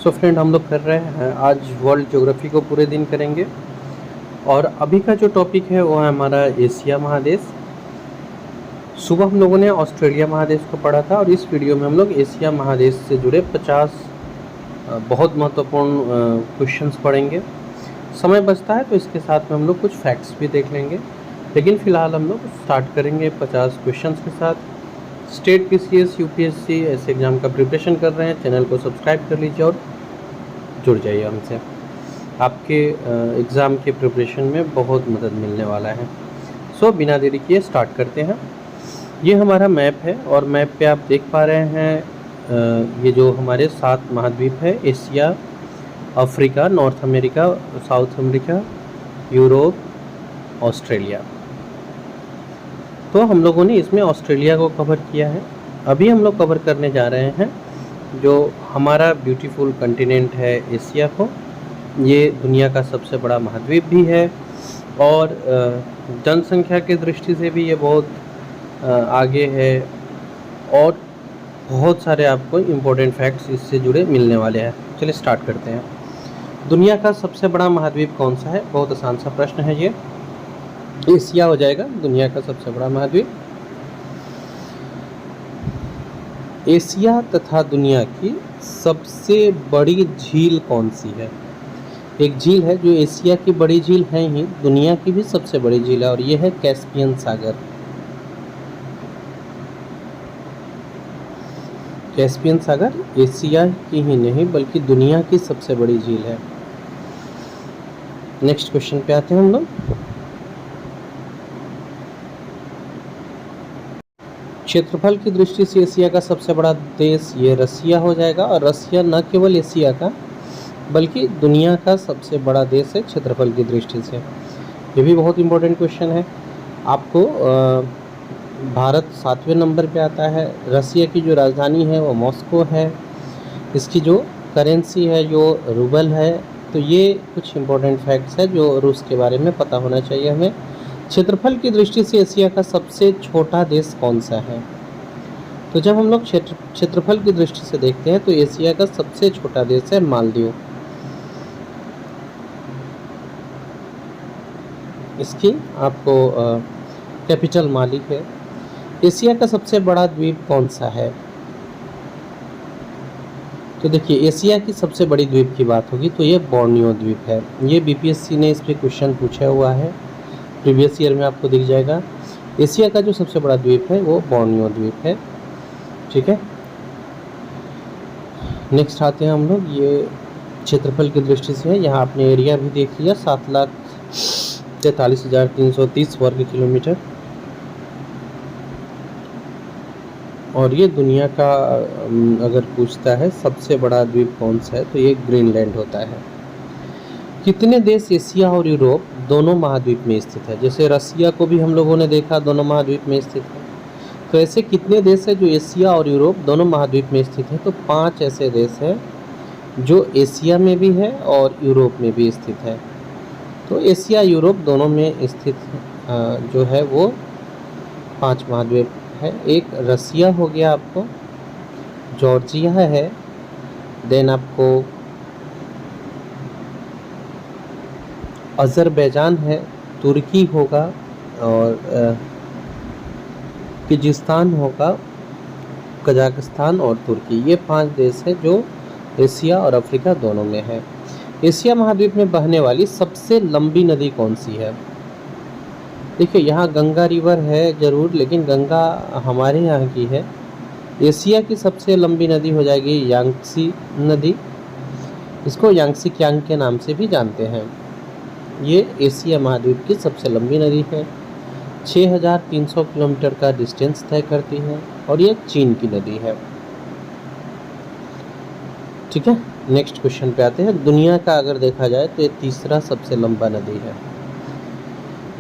So friend, हम लोग कर रहे हैं आज वर्ल्ड ज्योग्राफी को पूरे दिन करेंगे। और अभी का जो टॉपिक है वो है हमारा एशिया महादेश। सुबह हम लोगों ने ऑस्ट्रेलिया महादेश को पढ़ा था और इस वीडियो में हम लोग एशिया महादेश से जुड़े 50 बहुत महत्वपूर्ण क्वेश्चंस पढ़ेंगे। समय बचता है तो इसके साथ में हम लोग कुछ फैक्ट्स भी देख लेंगे, लेकिन फ़िलहाल हम लोग स्टार्ट करेंगे 50 क्वेश्चंस के साथ। स्टेट PCS UPSC ऐसे एग्ज़ाम का प्रिपरेशन कर रहे हैं, चैनल को सब्सक्राइब कर लीजिए और जुड़ जाइए हमसे। आपके एग्ज़ाम के प्रिपरेशन में बहुत मदद मिलने वाला है। सो बिना देरी किए स्टार्ट करते हैं। ये हमारा मैप है और मैप पे आप देख पा रहे हैं ये जो हमारे 7 महाद्वीप है, Asia, Africa, north America, south America, Europe, Australia. तो हम लोगों ने इसमें ऑस्ट्रेलिया को कवर किया है। अभी हम लोग कवर करने जा रहे हैं जो हमारा ब्यूटीफुल कंटिनेंट है एशिया को। ये दुनिया का सबसे बड़ा महाद्वीप भी है और जनसंख्या की दृष्टि से भी ये बहुत आगे है और बहुत सारे आपको इम्पोर्टेंट फैक्ट्स इससे जुड़े मिलने वाले हैं। चलिए स्टार्ट करते हैं। दुनिया का सबसे बड़ा महाद्वीप कौन सा है? बहुत आसान सा प्रश्न है ये। एशिया हो जाएगा दुनिया का सबसे बड़ा महाद्वीप। एशिया तथा दुनिया की सबसे बड़ी झील कौन सी है? एक झील है जो एशिया की बड़ी झील है ही, दुनिया की भी सबसे बड़ी झील है और ये है कैस्पियन सागर। कैस्पियन सागर एशिया की ही नहीं बल्कि दुनिया की सबसे बड़ी झील है। नेक्स्ट क्वेश्चन पे आते हैं हम लोग। क्षेत्रफल की दृष्टि से एशिया का सबसे बड़ा देश ये रसिया हो जाएगा और रसिया न केवल एशिया का बल्कि दुनिया का सबसे बड़ा देश है क्षेत्रफल की दृष्टि से। ये भी बहुत इम्पोर्टेंट क्वेश्चन है। आपको भारत 7वें नंबर पे आता है। रसिया की जो राजधानी है वो मॉस्को है। इसकी जो करेंसी है जो रूबल है। तो ये कुछ इम्पोर्टेंट फैक्ट्स है जो रूस के बारे में पता होना चाहिए हमें। क्षेत्रफल की दृष्टि से एशिया का सबसे छोटा देश कौन सा है? तो जब हम लोग क्षेत्रफल की दृष्टि से देखते हैं तो एशिया का सबसे छोटा देश है मालदीव। इसकी आपको कैपिटल माली है। एशिया का सबसे बड़ा द्वीप कौन सा है? तो देखिए, एशिया की सबसे बड़ी द्वीप की बात होगी तो ये बोर्नियो द्वीप है। ये BPSC ने इस पर क्वेश्चन पूछा हुआ है, प्रीवियस ईयर में आपको दिख जाएगा। एशिया का जो सबसे बड़ा द्वीप है वो बोर्नियो द्वीप है। ठीक है, नेक्स्ट आते हैं हम लोग। ये क्षेत्रफल की दृष्टि से है। यहाँ आपने एरिया भी देख लिया, 7,43,330 वर्ग किलोमीटर। और ये दुनिया का अगर पूछता है सबसे बड़ा द्वीप कौन सा है तो ये ग्रीनलैंड होता है। कितने देश एशिया और यूरोप दोनों महाद्वीप में स्थित है? जैसे रसिया को भी हम लोगों ने देखा दोनों महाद्वीप में स्थित है, तो ऐसे कितने देश है जो एशिया और यूरोप दोनों महाद्वीप में स्थित है? तो 5 ऐसे देश हैं जो एशिया में भी है और यूरोप में भी स्थित है। तो एशिया यूरोप दोनों में स्थित जो है वो 5 महाद्वीप है। एक रसिया हो गया, आपको जॉर्जिया है, देन आपको अज़रबैजान है, तुर्की होगा और किर्गिस्तान होगा, कजाकिस्तान और तुर्की। ये 5 देश है जो एशिया और अफ्रीका दोनों में है। एशिया महाद्वीप में बहने वाली सबसे लंबी नदी कौन सी है? देखिए, यहाँ गंगा रिवर है ज़रूर, लेकिन गंगा हमारे यहाँ की है। एशिया की सबसे लंबी नदी हो जाएगी यांगत्से नदी। इसको यांगत्से कियांग के नाम से भी जानते हैं। ये एशिया महाद्वीप की सबसे लंबी नदी है। 6,300 किलोमीटर का डिस्टेंस तय करती है और ये चीन की नदी है। ठीक है, नेक्स्ट क्वेश्चन पे आते हैं। दुनिया का अगर देखा जाए तो ये तीसरा सबसे लंबा नदी है।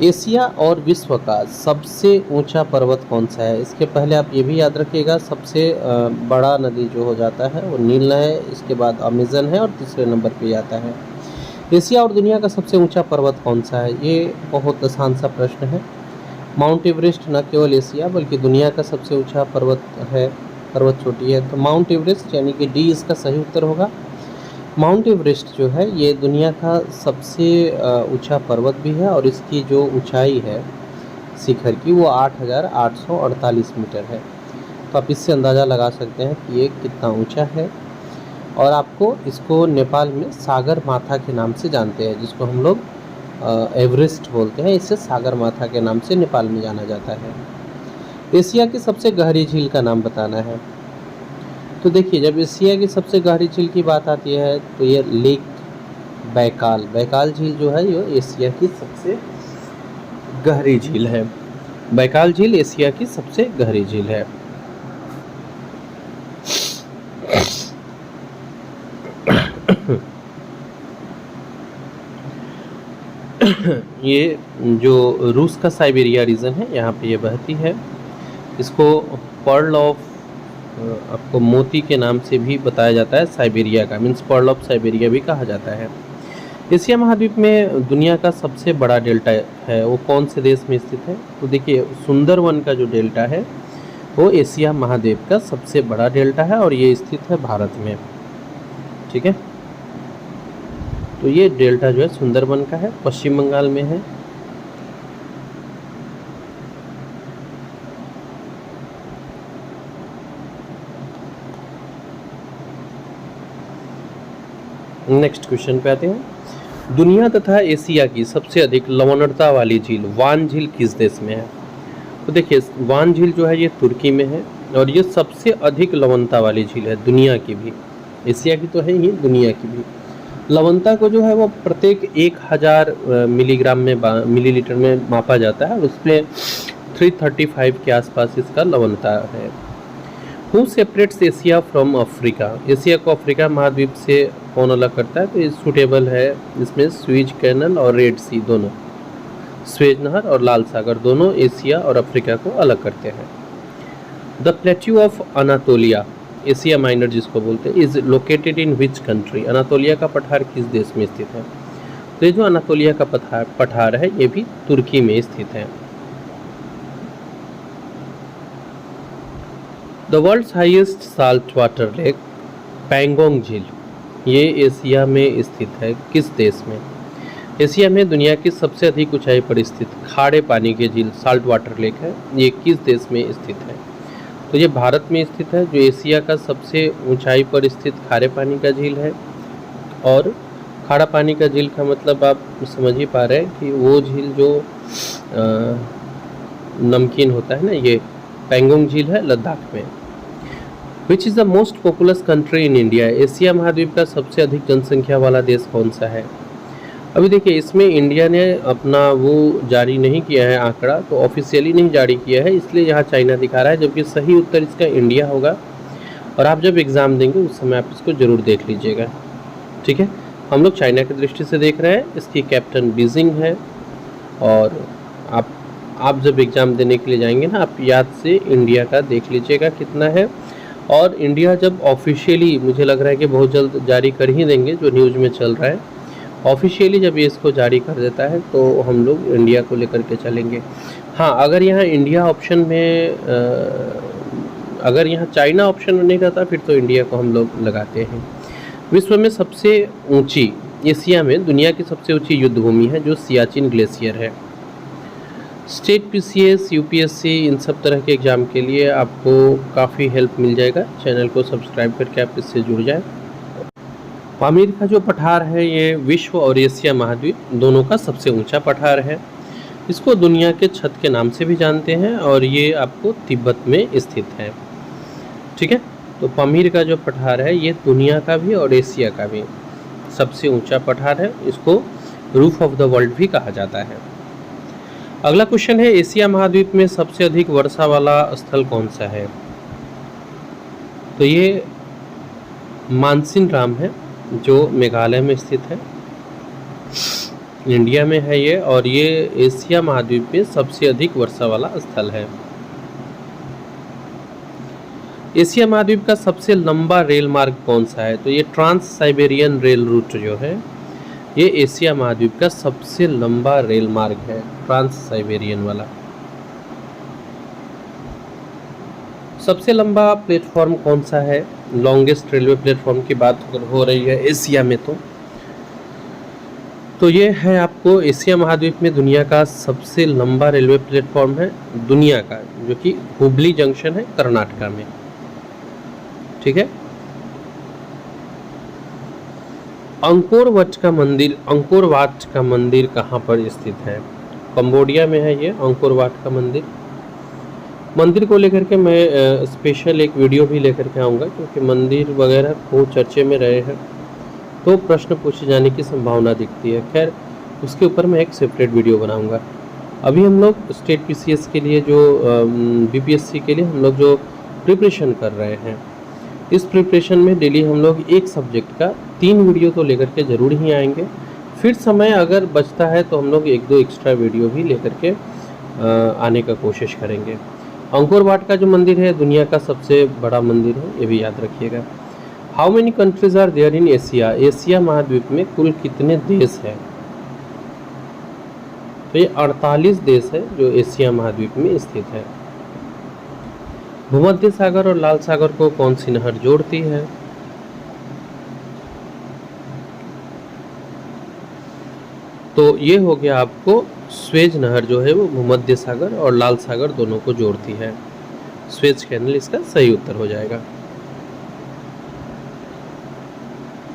एशिया और विश्व का सबसे ऊंचा पर्वत कौन सा है? इसके पहले आप ये भी याद रखिएगा, सबसे बड़ा नदी जो हो जाता है वो नील है, इसके बाद अमेजन है और तीसरे नंबर पे आता है। एशिया और दुनिया का सबसे ऊंचा पर्वत कौन सा है? ये बहुत आसान सा प्रश्न है। माउंट एवरेस्ट न केवल एशिया बल्कि दुनिया का सबसे ऊंचा पर्वत है, पर्वत चोटी है। तो माउंट एवरेस्ट यानी कि डी इसका सही उत्तर होगा। माउंट एवरेस्ट जो है ये दुनिया का सबसे ऊंचा पर्वत भी है और इसकी जो ऊंचाई है शिखर की वो 8,848 मीटर है। तो आप इससे अंदाज़ा लगा सकते हैं कि ये कितना ऊंचा है। और आपको इसको नेपाल में सागर माथा के नाम से जानते हैं, जिसको हम लोग एवरेस्ट बोलते हैं, इसे सागर माथा के नाम से नेपाल में जाना जाता है। एशिया की सबसे गहरी झील का नाम बताना है। तो देखिए, जब एशिया की सबसे गहरी झील की बात आती है तो ये लेक बैकाल झील जो है ये एशिया की सबसे गहरी झील है। बैकाल झील एशिया की सबसे गहरी झील है। ये जो रूस का साइबेरिया रीजन है यहाँ पे ये बहती है। इसको पर्ल ऑफ आपको मोती के नाम से भी बताया जाता है, साइबेरिया का मीन्स पर्ल ऑफ साइबेरिया भी कहा जाता है। एशिया महाद्वीप में दुनिया का सबसे बड़ा डेल्टा है वो कौन से देश में स्थित है? तो देखिए, सुंदरवन का जो डेल्टा है वो एशिया महाद्वीप का सबसे बड़ा डेल्टा है और ये स्थित है भारत में। ठीक है, तो ये डेल्टा जो है सुंदरवन का है, पश्चिम बंगाल में है। नेक्स्ट क्वेश्चन पे आते हैं। दुनिया तथा एशिया की सबसे अधिक लवणता वाली झील वान झील किस देश में है? तो देखिए, वान झील जो है ये तुर्की में है और ये सबसे अधिक लवणता वाली झील है दुनिया की भी। एशिया की तो है ही, दुनिया की भी। लवणता को जो है वो प्रत्येक 1000 मिलीग्राम में मिलीलीटर में मापा जाता है और उसमें 335 के आसपास इसका लवणता है। Who separates Asia from Africa? Asia को अफ्रीका महाद्वीप से कौन अलग करता है? तो ये सूटेबल है, इसमें स्वेज कैनल और रेड सी दोनों, स्वेज नहर और लाल सागर दोनों एशिया और अफ्रीका को अलग करते हैं। The plateau of Anatolia, Asia minor जिसको बोलते हैं, is located in which country? Anatolia का पठार किस देश में स्थित है? तो ये जो अनातोलिया का पठार है ये भी तुर्की में स्थित है। The world's highest salt water lake Pangong झील ये एशिया में स्थित है किस देश में? एशिया में दुनिया की सबसे अधिक ऊंचाई पर स्थित खारे पानी की झील साल्ट वाटर लेक है, ये किस देश में स्थित है? तो ये भारत में स्थित है, जो एशिया का सबसे ऊंचाई पर स्थित खारे पानी का झील है। और खारा पानी का झील का मतलब आप समझ ही पा रहे हैं कि वो झील जो नमकीन होता है ना, ये पैंगोंग झील है लद्दाख में। Which is the most populous country in India? Asia महाद्वीप का सबसे अधिक जनसंख्या वाला देश कौन सा है? अभी देखिए, इसमें इंडिया ने अपना वो जारी नहीं किया है आंकड़ा, तो ऑफिशियली नहीं जारी किया है, इसलिए यहाँ चाइना दिखा रहा है, जबकि सही उत्तर इसका इंडिया होगा। और आप जब एग्ज़ाम देंगे उस समय आप इसको ज़रूर देख लीजिएगा। ठीक है, हम लोग चाइना की दृष्टि से देख रहे हैं, इसकी कैप्टन बीजिंग है। और आप जब एग्ज़ाम देने के लिए जाएंगे ना, आप याद से इंडिया का देख लीजिएगा कितना है। और इंडिया जब ऑफिशियली, मुझे लग रहा है कि बहुत जल्द जारी कर ही देंगे, जो न्यूज़ में चल रहा है, ऑफिशियली जब ये इसको जारी कर देता है तो हम लोग इंडिया को लेकर के चलेंगे। हाँ, अगर यहाँ इंडिया ऑप्शन में अगर यहाँ चाइना ऑप्शन में नहीं रहता फिर तो इंडिया को हम लोग लगाते हैं। विश्व में सबसे ऊंची, एशिया में दुनिया की सबसे ऊंची युद्ध भूमि है जो सियाचिन ग्लेशियर है। स्टेट पीसीएस, यूपीएससी, इन सब तरह के एग्ज़ाम के लिए आपको काफ़ी हेल्प मिल जाएगा। चैनल को सब्सक्राइब करके आप इससे जुड़ जाएं। पामीर का जो पठार है ये विश्व और एशिया महाद्वीप दोनों का सबसे ऊंचा पठार है। इसको दुनिया के छत के नाम से भी जानते हैं और ये आपको तिब्बत में स्थित है। ठीक है, तो पामीर का जो पठार है ये दुनिया का भी और एशिया का भी सबसे ऊंचा पठार है। इसको रूफ ऑफ द वर्ल्ड भी कहा जाता है। अगला क्वेश्चन है, एशिया महाद्वीप में सबसे अधिक वर्षा वाला स्थल कौन सा है? तो ये मानसिनराम है जो मेघालय में स्थित है, इंडिया में है ये, और ये एशिया महाद्वीप में सबसे अधिक वर्षा वाला स्थल है। एशिया महाद्वीप का सबसे लंबा रेल मार्ग कौन सा है? तो ये ट्रांस साइबेरियन रेल रूट जो है ये एशिया महाद्वीप का सबसे लंबा रेल मार्ग है, ट्रांस साइबेरियन वाला। सबसे लंबा प्लेटफॉर्म कौन सा है? लॉन्गेस्ट रेलवे प्लेटफॉर्म की बात हो रही है एशिया में, तो ये है आपको एशिया महाद्वीप में दुनिया का सबसे लंबा रेलवे प्लेटफॉर्म है दुनिया का, जो कि हुबली जंक्शन है कर्नाटका में। ठीक है। अंकोर वाट का मंदिर कहाँ पर स्थित है? कंबोडिया में है ये अंकोर वाट का मंदिर। मंदिर को लेकर के मैं स्पेशल एक वीडियो भी लेकर के आऊँगा, क्योंकि मंदिर वगैरह बहुत चर्चे में रहे हैं, तो प्रश्न पूछे जाने की संभावना दिखती है। खैर, उसके ऊपर मैं एक सेपरेट वीडियो बनाऊँगा। अभी हम लोग स्टेट पीसीएस के लिए जो बीपीएससी के लिए हम लोग जो प्रिपरेशन कर रहे हैं, इस प्रिपरेशन में डेली हम लोग एक सब्जेक्ट का 3 वीडियो तो लेकर के ज़रूर ही आएंगे। फिर समय अगर बचता है तो हम लोग 1-2 एक्स्ट्रा वीडियो भी लेकर के आने का कोशिश करेंगे। अंकोर वाट का जो मंदिर है दुनिया का सबसे बड़ा मंदिर है, ये भी याद रखिएगा। How many countries are there in Asia? Asia महाद्वीप में कुल कितने देश हैं? तो ये 48 देश है जो एशिया महाद्वीप में स्थित है। भूमध्य सागर और लाल सागर को कौन सी नहर जोड़ती है? तो ये हो गया आपको स्वेज नहर जो है वो भूमध्य सागर और लाल सागर दोनों को जोड़ती है। स्वेज कैनल इसका सही उत्तर हो जाएगा।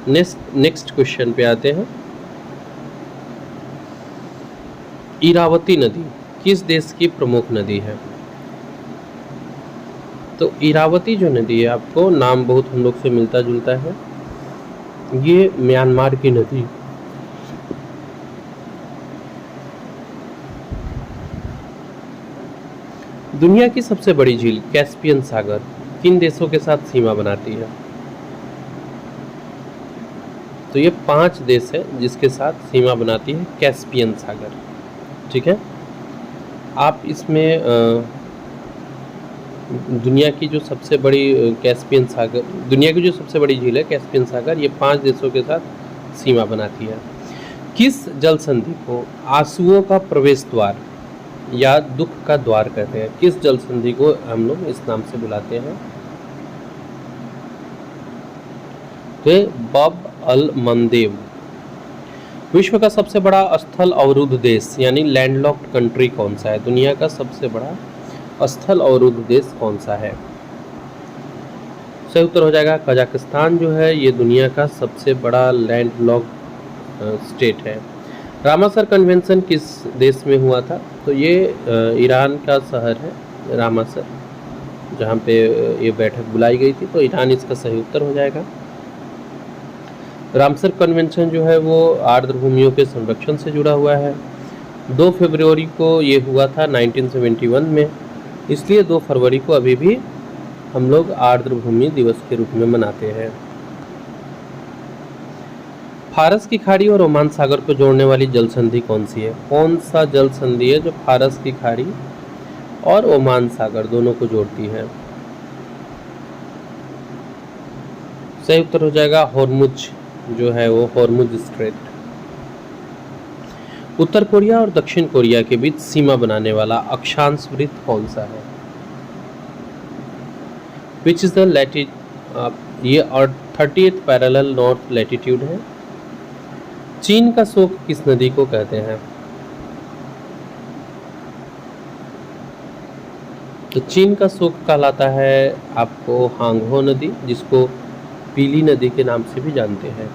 नेक्स्ट क्वेश्चन पे आते हैं। इरावती नदी किस देश की प्रमुख नदी है? तो इरावती जो नदी है, आपको नाम बहुत हम लोग से मिलता जुलता है, ये म्यांमार की नदी। दुनिया की सबसे बड़ी झील कैस्पियन सागर किन देशों के साथ सीमा बनाती है? तो ये 5 देश है जिसके साथ सीमा बनाती है कैस्पियन सागर। ठीक है। आप इसमें दुनिया की जो सबसे बड़ी कैस्पियन सागर, दुनिया की जो सबसे बड़ी झील है कैस्पियन सागर, ये 5 देशों के साथ सीमा बनाती है। किस जल संधि को आंसुओं का प्रवेश द्वार या दुख का द्वार कहते हैं? किस जल संधि को हम लोग इस नाम से बुलाते हैं? तो बाब अल मंदेब। विश्व का सबसे बड़ा स्थल अवरुद्ध देश यानी लैंडलॉक्ड कंट्री कौन सा है? दुनिया का सबसे बड़ा स्थल अवरुद्ध देश कौन सा है? सही उत्तर हो जाएगा कजाकिस्तान जो है ये दुनिया का सबसे बड़ा लैंडलॉक्ड स्टेट है। रामासर कन्वेंशन किस देश में हुआ था? तो ये ईरान का शहर है रामासर, जहाँ पे ये बैठक बुलाई गई थी, तो ईरान इसका सही उत्तर हो जाएगा। रामसर कन्वेंशन जो है वो आर्द्र भूमियों के संरक्षण से जुड़ा हुआ है। 2 फरवरी को ये हुआ था 1971 में, इसलिए 2 फरवरी को अभी भी हम लोग आर्द्र भूमि दिवस के रूप में मनाते हैं। फारस की खाड़ी और ओमान सागर को जोड़ने वाली जल संधि कौन सी है? कौन सा जल संधि है जो फारस की खाड़ी और ओमान सागर दोनों को जोड़ती है? सही उत्तर हो जाएगा हॉर्मुज जो है वो हॉर्मुज स्ट्रेट। उत्तर कोरिया और दक्षिण कोरिया के बीच सीमा बनाने वाला अक्षांश वृत्त कौन सा है? विच इज द लैटिट्यूड, ये 38th पैरेलल नॉर्थ लैटिट्यूड है। चीन का शोक किस नदी को कहते हैं? तो चीन का शोक कहलाता है आपको हांगहो नदी, जिसको पीली नदी के नाम से भी जानते हैं।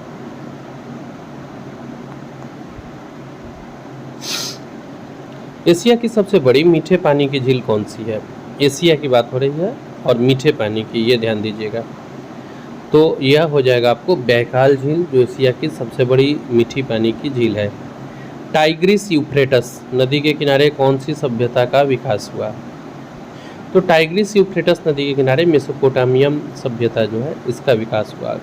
एशिया की सबसे बड़ी मीठे पानी की झील कौन सी है? एशिया की बात हो रही है और मीठे पानी की, ये ध्यान दीजिएगा। तो यह हो जाएगा आपको बैकाल झील, जो एशिया की सबसे बड़ी मीठी पानी की झील है। टाइग्रिस यूफ्रेटस नदी के किनारे कौन सी सभ्यता का विकास हुआ? तो टाइग्रिस यूफ्रेटस नदी के किनारे मेसोपोटामियम सभ्यता जो है इसका विकास हुआ।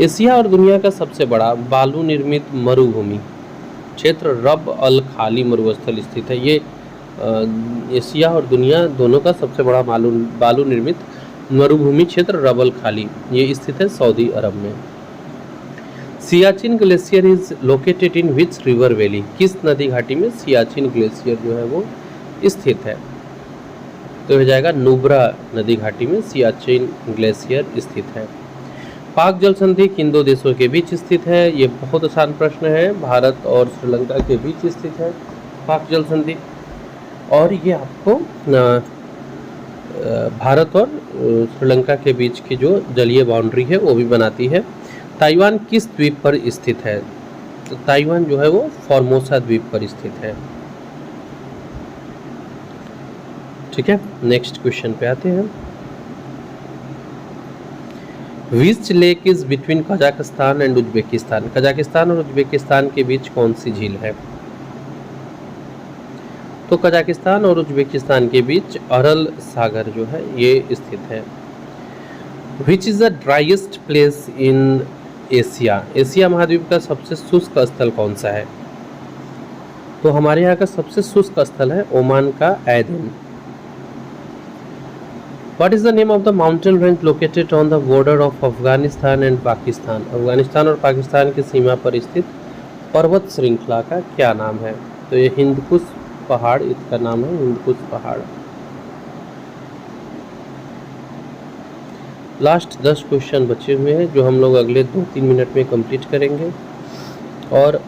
एशिया और दुनिया का सबसे बड़ा बालू निर्मित मरुभूमि क्षेत्र रब अल खाली मरुस्थल स्थित है। ये एशिया और दुनिया दोनों का सबसे बड़ा बालू निर्मित मरुभूमि क्षेत्र रब अल खाली ये स्थित है सऊदी अरब में। Siachen glacier is located in which river valley? किस नदी घाटी में सियाचिन ग्लेशियर जो है वो स्थित है? तो हो जाएगा नुब्रा नदी घाटी में सियाचिन ग्लेशियर स्थित है। पाक जल संधि किन दो देशों के बीच स्थित है? ये बहुत आसान प्रश्न है, भारत और श्रीलंका के बीच स्थित है पाक जल संधि। और ये आपको भारत और श्रीलंका के बीच की जो जलीय बाउंड्री है वो भी बनाती है। ताइवान किस द्वीप पर स्थित है? तो ताइवान जो है वो फॉर्मोसा द्वीप पर स्थित है। ठीक है, नेक्स्ट क्वेश्चन पे आते हैं। Which lake is between Kazakhstan and Uzbekistan? Kazakhstan और उज्बेकिस्तान के बीच कौन सी झील है? तो कजाकिस्तान और उज्बेकिस्तान के बीच अरल सागर जो है ये स्थित है। Which is the driest place in Asia? Asia महाद्वीप का सबसे शुष्क स्थल कौन सा है? तो हमारे यहाँ का सबसे शुष्क स्थल है ओमान का Eden. What is the name of the mountain range located on the border of Afghanistan and Pakistan? Afghanistan और पाकिस्तान की सीमा पर स्थित पर्वत श्रृंखला का क्या नाम है? तो ये हिंदकुश पहाड़, इसका नाम है हिंदकुश पहाड़। लास्ट 10 क्वेश्चन बचे हुए हैं जो हम लोग अगले 2-3 मिनट में कंप्लीट करेंगे। और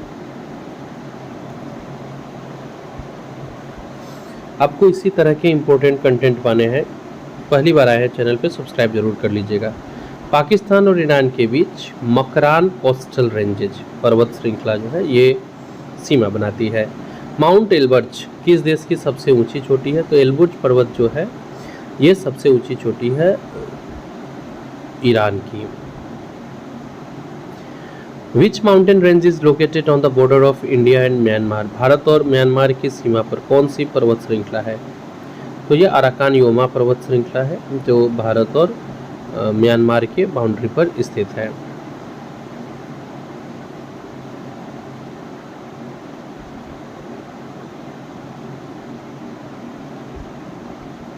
आपको इसी तरह के इम्पोर्टेंट कंटेंट पाने हैं, पहली बार आए हैं चैनल पे सब्सक्राइब जरूर कर लीजिएगा। पाकिस्तान और ईरान के बीच मकरान कोस्टल रेंजेज पर्वत श्रृंखला जो है ये सीमा बनाती है। माउंट एल्बर्ज किस देश की सबसे ऊंची चोटी है? तो एल्बुर्ज पर्वत जो है ये सबसे ऊंची चोटी है ईरान की। Which mountain range is located on the border of India and Myanmar? Bharat और म्यांमार की सीमा पर कौन सी पर्वत श्रृंखला है? तो ये अराकान योमा पर्वत श्रृंखला है जो भारत और म्यांमार के बाउंड्री पर स्थित है।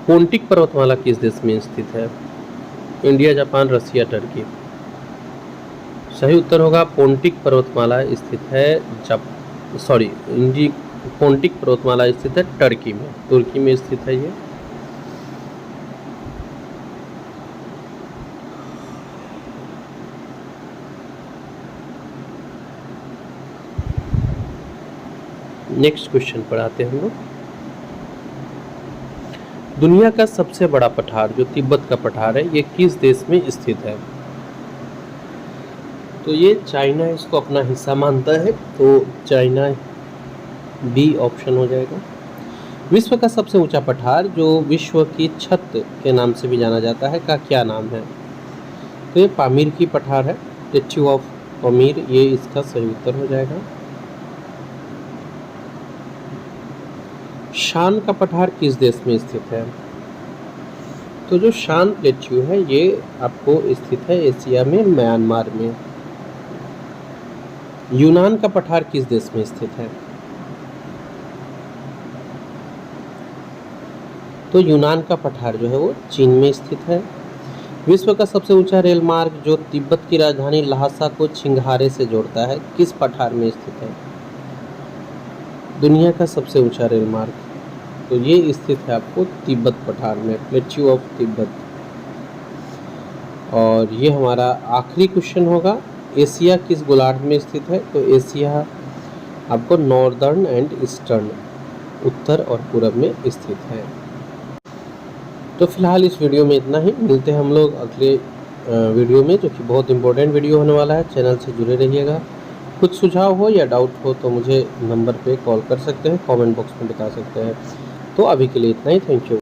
पोंटिक पर्वतमाला किस देश में स्थित है? इंडिया, जापान, रसिया, टर्की। सही उत्तर होगा पोंटिक पर्वतमाला स्थित है पोंटिक पर्वतमाला स्थित है टर्की में, तुर्की में स्थित है ये। नेक्स्ट क्वेश्चन पर आते हैं हम लोग। दुनिया का सबसे बड़ा पठार जो तिब्बत का पठार है ये किस देश में स्थित है? तो ये चाइना इसको अपना हिस्सा मानता है, तो चाइना बी ऑप्शन हो जाएगा। विश्व का सबसे ऊंचा पठार जो विश्व की छत के नाम से भी जाना जाता है का क्या नाम है? तो ये पामीर की पठार है, स्टैच्यू ऑफ पामीर, ये इसका सही उत्तर हो जाएगा। शान का पठार किस देश में स्थित है? तो जो शान प्लेट्यू है ये आपको स्थित है एशिया में, म्यांमार में। यूनान का पठार किस देश में स्थित है? तो यूनान का पठार जो है वो चीन में स्थित है। विश्व का सबसे ऊंचा रेल मार्ग जो तिब्बत की राजधानी ल्हासा को छिंगहारे से जोड़ता है किस पठार में स्थित है? दुनिया का सबसे ऊंचा रेल मार्ग तो ये स्थित है आपको तिब्बत पठार में, प्लेट्यू ऑफ तिब्बत। और ये हमारा आखिरी क्वेश्चन होगा, एशिया किस गोलार्ध में स्थित है? तो एशिया आपको नॉर्दर्न एंड ईस्टर्न, उत्तर और पूरब में स्थित है। तो फिलहाल इस वीडियो में इतना ही, मिलते हैं हम लोग अगले वीडियो में जो कि बहुत इंपॉर्टेंट वीडियो होने वाला है। चैनल से जुड़े रहिएगा। कुछ सुझाव हो या डाउट हो तो मुझे नंबर पे कॉल कर सकते हैं, कमेंट बॉक्स में बता सकते हैं। तो अभी के लिए इतना ही, थैंक यू।